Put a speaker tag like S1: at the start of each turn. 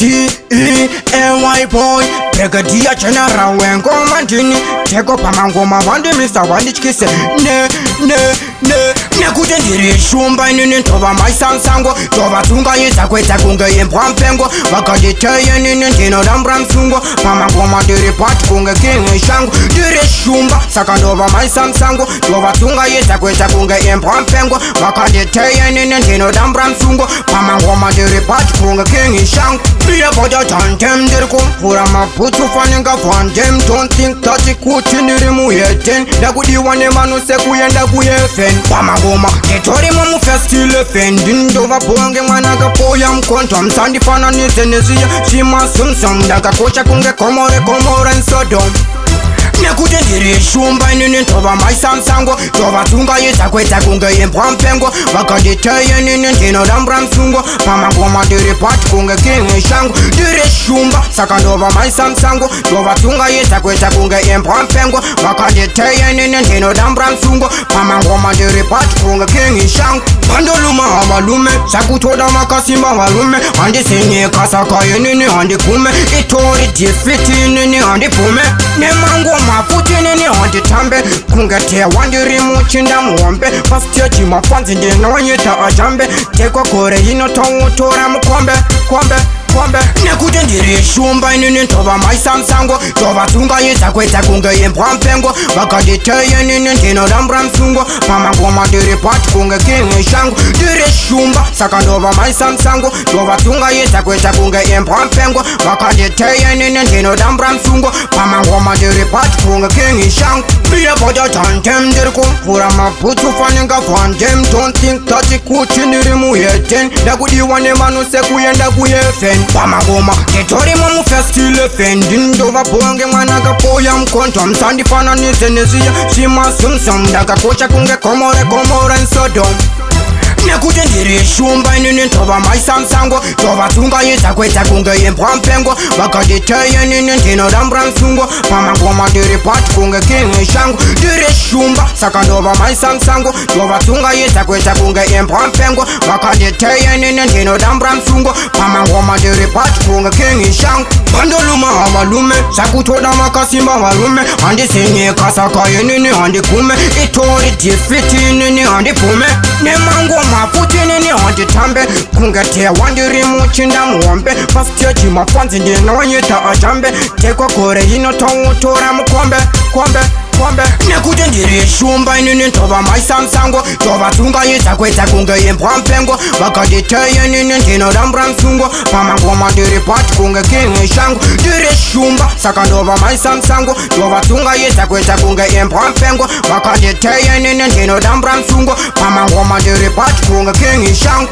S1: DENY boy Brigadier General wengoma ndini Tego pamangoma vandi Mr. Wandichkise Nekuti ndiri shumba inini ndova maisansango Ndova tunga yizakweta kunge imbwa mpengo Vakaditeye nini ndinodambra msungo Pamangoma ndiri pati kunge kingi shango Ndiri shumba saka ndova maisansango Ndova tunga yizakweta kunge imbwa mpengo Vakaditeye nini ndinodambra msungo Pamangoma ndiri pati kunge kingi shango Bia boda tantem ndiri kumpura maputu faninga vandem Don't think tati kuti ndiri muyeten Ndakudiwa nemanu sekuyenda kuyefen Pamangoma Ketori mumu festile fendi Ndova bonge mwana kapoya mkonto Msandifana nizenezia Shima sumsum Ndaka kocha kunge komore nsodom Nekuti ndiri shumba inini ndova maisansango Ndova tunga yizakweta kunge imbwa mpengo Vakaditeye nini ndinodambra msungo Pamangoma ndiri pati kunge kingi shango Ndiri shumba saka ndova maisansango Ndova tunga yizakweta kunge imbwa mpengo Vakaditeye nini ndinodambra msungo Pamangoma ndiri pati kunge kingi shango Bandoluma hamalume Sakutoda makasima walume Andisinye kasakaye nini andikume Itori difiti nini andipume Nemango mafuti nini anditambe Kungetea wandiri muchinda muombe Pastia jima fanzi ndinonyeta ajambe Tekwa kore yino tawutora mkombe Nekuti ndiri shumba inini ndova maisansango Ndova tunga yizakweta kunge imbwa mpengo Vakaditeye nini ndinodambra msungo Pamangoma ndiri pati kunge kingi shango Ndiri shumba saka ndova maisansango Ndova tunga yizakweta kunge imbwa mpengo Vakaditeye nini ndinodambra msungo Pamangoma ndiri pati kunge kingi shango Bia boda tantem ndiri kumpura maputu faninga vandem Don't think tati kuti ndiri muyeten Ndakudiwa nemanu sekuyenda kuyefen Pamangoma Ketori mumu festile fendi Ndova bonge mwana kapoya mkonto Msandifana nizenezia Shima sumsum Ndaka kocha kunge komore nsodom Nekuti ndiri shumba inini ndova maisansango Ndova tunga yizakweta kunge imbwa mpengo Vakaditeye nini ndinodambra msungo Pamangoma ndiri pati kunge kingi shango Ndiri shumba saka ndova maisansango Ndova tunga yizakweta kunge imbwa mpengo Vakaditeye nini ndinodambra msungo Pamangoma ndiri pati kunge kingi shango Bandoluma hamalume Sakutoda makasima walume Andisinye kasakaye nini andikume Itori difiti nini andipume Nemango mafuti nini anditambe Kungetea wandiri muchinda muombe Pastia jima fanzi ndinonyeta ajambe Tekwa kore yino tawutora mkombe Nekuti ndiri shumba inini ndova maisansango Ndova tunga yizakweta kunge imbwa mpengo Vakaditeye nini ndinodambra msungo Pamangoma ndiri pati kunge kingi shango Ndiri shumba saka ndova maisansango Ndova tunga yizakweta kunge imbwa mpengo Vakaditeye nini ndinodambra msungo Pamangoma ndiri pati kunge kingi shango